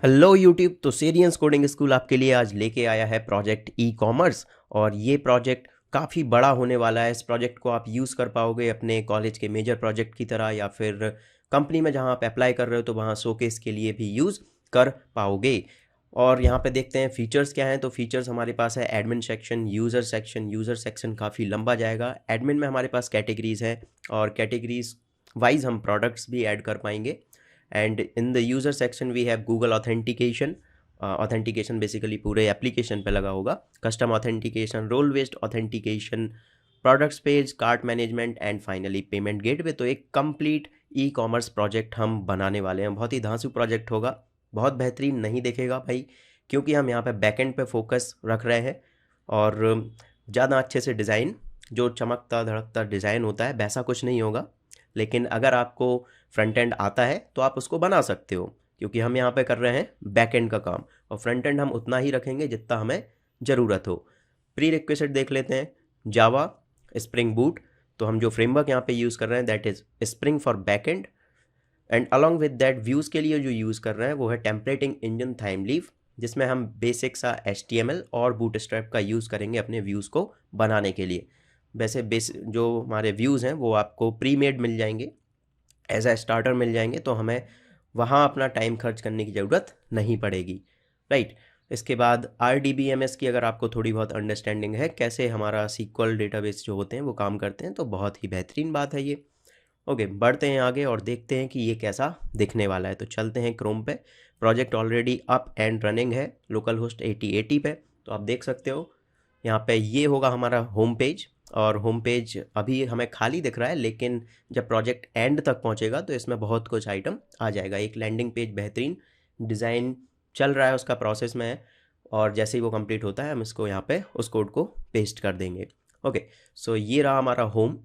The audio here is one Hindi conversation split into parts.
Hello YouTube. तो सेरियंस कोडिंग स्कूल आपके लिए आज लेके आया है प्रोजेक्ट ई कॉमर्स। और ये प्रोजेक्ट काफ़ी बड़ा होने वाला है। इस प्रोजेक्ट को आप यूज़ कर पाओगे अपने कॉलेज के मेजर प्रोजेक्ट की तरह, या फिर कंपनी में जहाँ आप अप्लाई कर रहे हो तो वहाँ शोकेस के लिए भी यूज़ कर पाओगे। और यहाँ पे देखते हैं फीचर्स क्या हैं। तो फीचर्स हमारे पास है admin section, user section. User section काफ़ी लंबा जाएगा। एडमिन में हमारे पास कैटेगरीज हैं और कैटेगरीज वाइज हम प्रोडक्ट्स भी ऐड कर पाएंगे। And in the user section we have Google authentication. Authentication basically पूरे एप्लीकेशन पे लगा होगा। Custom authentication, role based authentication, products page, cart management and finally payment gateway. तो एक कंप्लीट ई कॉमर्स प्रोजेक्ट हम बनाने वाले हैं। बहुत ही धांसू प्रोजेक्ट होगा, बहुत बेहतरीन नहीं दिखेगा भाई, क्योंकि हम यहाँ पे बैकएंड पे फोकस रख रहे हैं। और ज़्यादा अच्छे से डिज़ाइन, जो चमकता धड़कता डिज़ाइन होता है वैसा कुछ नहीं होगा। लेकिन अगर आपको फ्रंट एंड आता है तो आप उसको बना सकते हो, क्योंकि हम यहाँ पे कर रहे हैं बैक एंड का काम, और फ्रंट एंड हम उतना ही रखेंगे जितना हमें ज़रूरत हो। प्री रिक्वेस्ट देख लेते हैं। जावा, स्प्रिंग बूट। तो हम जो फ्रेमवर्क यहाँ पे यूज़ कर रहे हैं that is spring for back and. And along with that views के लिए जो यूज़ कर रहे हैं वो है टेम्पलेटिंग इंजन थाइमलीव, जिसमें हम बेसिक सा HTML और बूटस्ट्रैप का यूज़ करेंगे अपने व्यूज़ को बनाने के लिए। वैसे जो हमारे व्यूज़ हैं वो आपको प्री मेड मिल जाएंगे, एज अ स्टार्टर मिल जाएंगे, तो हमें वहाँ अपना टाइम खर्च करने की ज़रूरत नहीं पड़ेगी, राइट। इसके बाद RDBMS की अगर आपको थोड़ी बहुत अंडरस्टैंडिंग है कैसे हमारा SQL डेटाबेस जो होते हैं वो काम करते हैं, तो बहुत ही बेहतरीन बात है ये। ओके, बढ़ते हैं आगे और देखते हैं कि ये कैसा दिखने वाला है। तो चलते हैं क्रोम पे। Project already up and running है लोकल होस्ट 8080 पे। तो आप देख सकते हो यहाँ पे ये होगा हमारा होम पेज। और होम पेज अभी हमें खाली दिख रहा है, लेकिन जब प्रोजेक्ट एंड तक पहुँचेगा तो इसमें बहुत कुछ आइटम आ जाएगा। एक लैंडिंग पेज बेहतरीन डिज़ाइन चल रहा है, उसका प्रोसेस में है। और जैसे ही वो कंप्लीट होता है हम इसको यहाँ पे उस कोड को पेस्ट कर देंगे। ओके, सो ये रहा हमारा home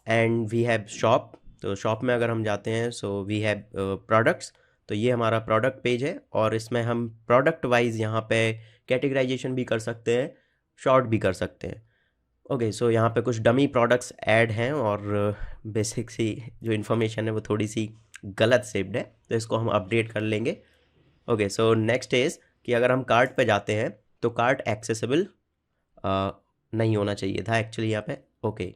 and we have shop. तो शॉप में अगर हम जाते हैं सो वी हैव प्रोडक्ट्स। तो ये हमारा प्रोडक्ट पेज है और इसमें हम प्रोडक्ट वाइज यहाँ पे कैटेगराइजेशन भी कर सकते हैं, शॉर्ट भी कर सकते हैं। ओके, सो यहाँ पे कुछ डमी प्रोडक्ट्स ऐड हैं और बेसिक सी जो इन्फॉर्मेशन है वो थोड़ी सी गलत सेव्ड है, तो इसको हम अपडेट कर लेंगे। ओके, सो नेक्स्ट इज़ कि अगर हम कार्ट पे जाते हैं तो कार्ट एक्सेसिबल नहीं होना चाहिए था एक्चुअली यहाँ पे। ओके,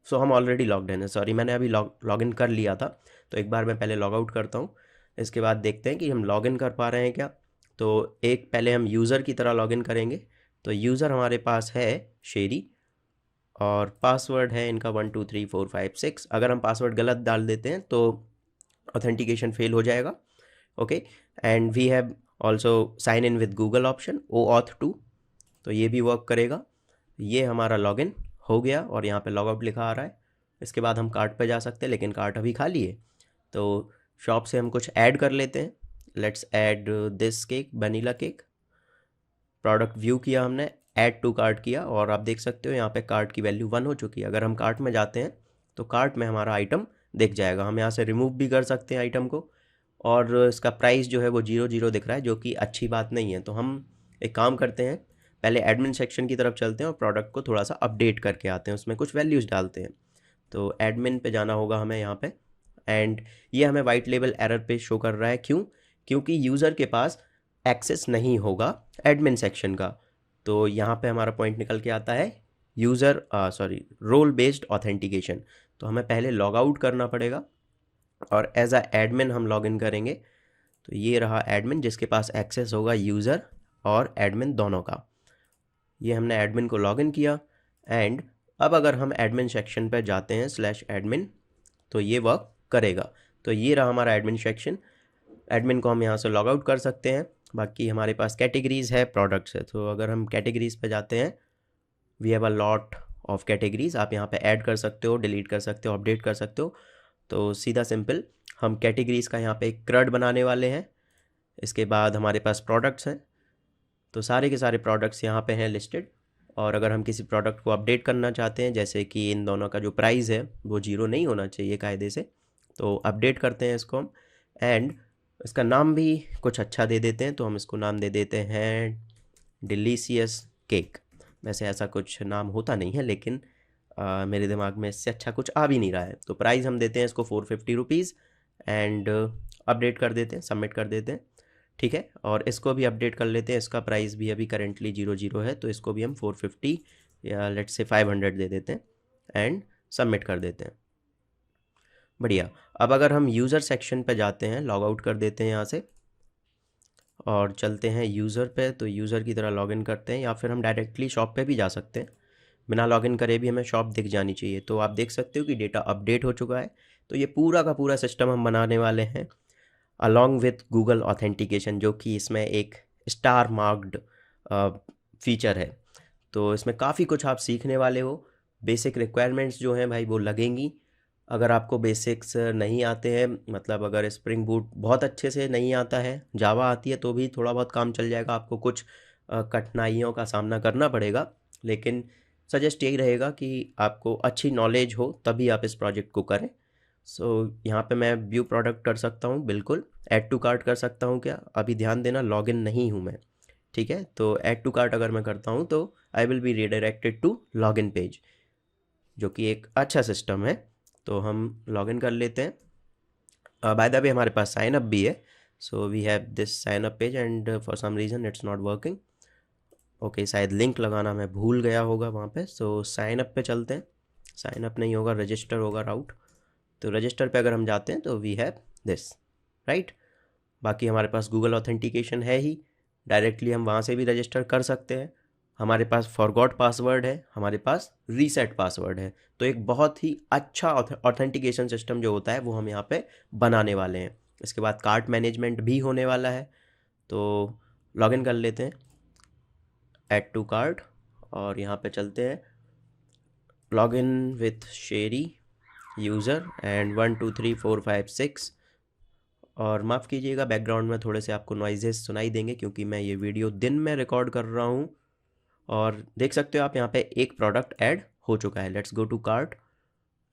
सो हम ऑलरेडी लॉग्ड इन है, सॉरी मैंने अभी लॉग इन कर लिया था। तो एक बार मैं पहले लॉग आउट करता हूँ, इसके बाद देखते हैं कि हम लॉग इन कर पा रहे हैं क्या। तो एक पहले हम यूज़र की तरह लॉग इन करेंगे। तो यूज़र हमारे पास है शेरी और पासवर्ड है इनका 123456। अगर हम पासवर्ड गलत डाल देते हैं तो ऑथेंटिकेशन फेल हो जाएगा। Okay, and we have also sign in with Google option OAuth 2। तो ये भी वर्क करेगा। ये हमारा लॉगिन हो गया और यहाँ पे लॉग आउट लिखा आ रहा है। इसके बाद हम कार्ट पे जा सकते हैं, लेकिन कार्ट अभी खाली है। तो शॉप से हम कुछ ऐड कर लेते हैं। Let's add this cake, vanilla cake. Product view किया हमने, ऐड टू कार्ट किया और आप देख सकते हो यहाँ पे कार्ट की वैल्यू 1 हो चुकी है। अगर हम कार्ट में जाते हैं तो कार्ट में हमारा आइटम दिख जाएगा। हम यहाँ से रिमूव भी कर सकते हैं आइटम को, और इसका प्राइस जो है वो 0 दिख रहा है, जो कि अच्छी बात नहीं है। तो हम एक काम करते हैं, पहले एडमिन सेक्शन की तरफ चलते हैं और प्रोडक्ट को थोड़ा सा अपडेट करके आते हैं, उसमें कुछ वैल्यूज़ डालते हैं। तो एडमिन पे जाना होगा हमें यहाँ पे। एंड ये हमें वाइट लेबल एरर पे शो कर रहा है, क्यों? क्योंकि यूज़र के पास एक्सेस नहीं होगा एडमिन सेक्शन का। तो यहाँ पे हमारा पॉइंट निकल के आता है user sorry role based authentication. तो हमें पहले लॉग आउट करना पड़ेगा और एज अ एडमिन हम लॉग इन करेंगे। तो ये रहा एडमिन जिसके पास एक्सेस होगा यूज़र और एडमिन दोनों का। ये हमने एडमिन को लॉगिन किया। एंड अब अगर हम एडमिन सेक्शन पर जाते हैं /admin, तो ये वर्क करेगा। तो ये रहा हमारा एडमिन सेक्शन। एडमिन को हम यहाँ से लॉग आउट कर सकते हैं। बाकी हमारे पास कैटेगरीज है, प्रोडक्ट्स है। तो अगर हम कैटेगरीज पे जाते हैं, we have a lot of categories. आप यहाँ पे ऐड कर सकते हो, डिलीट कर सकते हो, अपडेट कर सकते हो। तो सीधा सिंपल हम कैटेगरीज का यहाँ पे एक क्रड बनाने वाले हैं। इसके बाद हमारे पास प्रोडक्ट्स हैं, तो सारे के सारे प्रोडक्ट्स यहाँ पे हैं लिस्टेड। और अगर हम किसी प्रोडक्ट को अपडेट करना चाहते हैं, जैसे कि इन दोनों का जो प्राइस है वो 0 नहीं होना चाहिए कायदे से, तो अपडेट करते हैं इसको हम। एंड इसका नाम भी कुछ अच्छा दे देते हैं। तो हम इसको नाम दे देते हैं डिलीशियस केक। वैसे ऐसा कुछ नाम होता नहीं है, लेकिन मेरे दिमाग में इससे अच्छा कुछ आ भी नहीं रहा है। तो प्राइस हम देते हैं इसको 450 रुपीज़ एंड अपडेट कर देते हैं, सबमिट कर देते हैं। ठीक है, और इसको भी अपडेट कर लेते हैं। इसका प्राइस भी अभी करेंटली 00 है, तो इसको भी हम 450 या लेट्स से 500 दे देते हैं एंड सबमिट कर देते हैं। बढ़िया। अब अगर हम यूज़र सेक्शन पे जाते हैं, लॉग आउट कर देते हैं यहाँ से और चलते हैं यूज़र पे, तो यूज़र की तरह लॉगिन करते हैं, या फिर हम डायरेक्टली शॉप पे भी जा सकते हैं। बिना लॉगिन करे भी हमें शॉप दिख जानी चाहिए। तो आप देख सकते हो कि डेटा अपडेट हो चुका है। तो ये पूरा का पूरा सिस्टम हम बनाने वाले हैं अलॉन्ग विथ गूगल ऑथेंटिकेशन, जो कि इसमें एक स्टार मार्क्ड फीचर है। तो इसमें काफ़ी कुछ आप सीखने वाले हो। बेसिक रिक्वायरमेंट्स जो हैं भाई वो लगेंगी। अगर आपको बेसिक्स नहीं आते हैं, मतलब अगर स्प्रिंग बूट बहुत अच्छे से नहीं आता है, जावा आती है, तो भी थोड़ा बहुत काम चल जाएगा। आपको कुछ कठिनाइयों का सामना करना पड़ेगा, लेकिन सजेस्ट यही रहेगा कि आपको अच्छी नॉलेज हो तभी आप इस प्रोजेक्ट को करें। सो यहाँ पे मैं व्यू प्रोडक्ट कर सकता हूँ, बिल्कुल ऐड टू कार्ट कर सकता हूँ। क्या अभी ध्यान देना, लॉगिन नहीं हूँ मैं, ठीक है। तो ऐड टू कार्ट अगर मैं करता हूँ तो I will be redirected to login page, जो कि एक अच्छा सिस्टम है। तो हम लॉगिन कर लेते हैं। बाय द वे हमारे पास साइन अप भी है, so we have this sign up page and for some reason it's not working. Okay, शायद लिंक लगाना मैं भूल गया होगा वहाँ पे। सो साइन अप पे चलते हैं। साइन अप नहीं होगा, रजिस्टर होगा राउट। तो रजिस्टर पे अगर हम जाते हैं तो वी हैव दिस, राइट। बाकी हमारे पास गूगल ऑथेंटिकेशन है ही, डायरेक्टली हम वहाँ से भी रजिस्टर कर सकते हैं। हमारे पास फॉरगॉट पासवर्ड है, हमारे पास रीसेट पासवर्ड है। तो एक बहुत ही अच्छा ऑथेंटिकेशन सिस्टम जो होता है वो हम यहाँ पे बनाने वाले हैं। इसके बाद कार्ट मैनेजमेंट भी होने वाला है। तो लॉगिन कर लेते हैं, ऐड टू कार्ट, और यहाँ पे चलते हैं login with Sheri user and 1 2 3 4 5 6। और माफ़ कीजिएगा, बैकग्राउंड में थोड़े से आपको नॉइजेस सुनाई देंगे क्योंकि मैं ये वीडियो दिन में रिकॉर्ड कर रहा हूँ। और देख सकते हो आप यहाँ पे एक प्रोडक्ट ऐड हो चुका है। Let's go to cart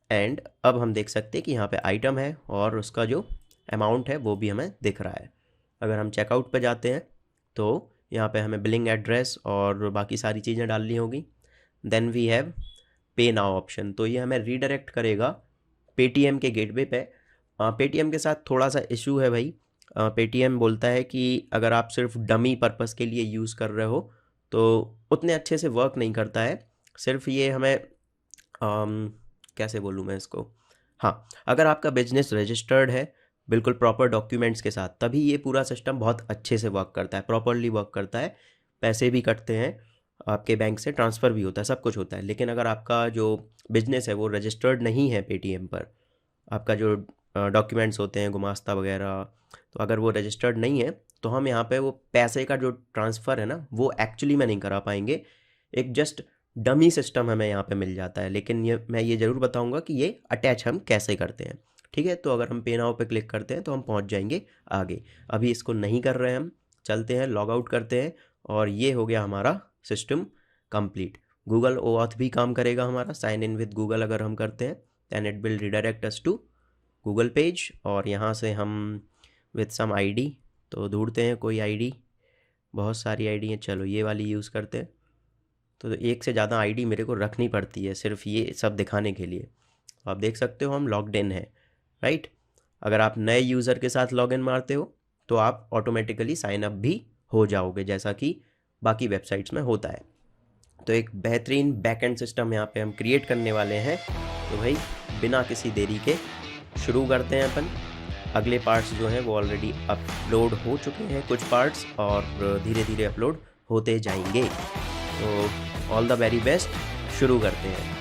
and अब हम देख सकते हैं कि यहाँ पे आइटम है और उसका जो अमाउंट है वो भी हमें दिख रहा है। अगर हम चेकआउट पे जाते हैं तो यहाँ पे हमें बिलिंग एड्रेस और बाकी सारी चीज़ें डालनी होगी। देन वी हैव पे नाउ ऑप्शन, तो ये हमें रीडायरेक्ट करेगा पेटीएम के गेटवे पे। पेटीएम के साथ थोड़ा सा इशू है भाई। पेटीएम बोलता है कि अगर आप सिर्फ डमी पर्पस के लिए यूज़ कर रहे हो तो उतने अच्छे से वर्क नहीं करता है। सिर्फ ये हमें कैसे बोलूँ मैं इसको, हाँ, अगर आपका बिजनेस रजिस्टर्ड है बिल्कुल प्रॉपर डॉक्यूमेंट्स के साथ, तभी ये पूरा सिस्टम बहुत अच्छे से वर्क करता है, प्रॉपरली वर्क करता है। पैसे भी कटते हैं आपके बैंक से, ट्रांसफ़र भी होता है, सब कुछ होता है। लेकिन अगर आपका जो बिज़नेस है वो रजिस्टर्ड नहीं है पेटीएम पर, आपका जो डॉक्यूमेंट्स होते हैं गुमास्ता वगैरह, तो अगर वो रजिस्टर्ड नहीं है तो हम यहाँ पे वो पैसे का जो ट्रांसफ़र है ना वो एक्चुअली में नहीं करा पाएंगे। एक जस्ट डमी सिस्टम हमें यहाँ पे मिल जाता है। लेकिन ये मैं ये ज़रूर बताऊँगा कि ये अटैच हम कैसे करते हैं, ठीक है। तो अगर हम पे नाउ पे क्लिक करते हैं तो हम पहुँच जाएंगे आगे। अभी इसको नहीं कर रहे हैं हम, चलते हैं लॉग आउट करते हैं और ये हो गया हमारा सिस्टम कंप्लीट। गूगल ओऑथ भी काम करेगा हमारा, साइन इन विद गूगल अगर हम करते हैं then it will redirect us to Google page. और यहाँ से हम विद सम आईडी तो ढूंढते हैं कोई आईडी, बहुत सारी आईडी हैं, चलो ये वाली यूज़ करते हैं। तो एक से ज़्यादा आईडी मेरे को रखनी पड़ती है सिर्फ ये सब दिखाने के लिए। आप देख सकते हो हम लॉग्ड इन है, राइट। अगर आप नए यूज़र के साथ लॉगिन मारते हो तो आप ऑटोमेटिकली साइन अप भी हो जाओगे, जैसा कि बाकी वेबसाइट्स में होता है। तो एक बेहतरीन बैकएंड सिस्टम यहाँ पे हम क्रिएट करने वाले हैं। तो भाई बिना किसी देरी के शुरू करते हैं अपन। अगले पार्ट्स जो हैं वो ऑलरेडी अपलोड हो चुके हैं कुछ पार्ट्स, और धीरे धीरे अपलोड होते जाएंगे। तो ऑल द वेरी बेस्ट, शुरू करते हैं।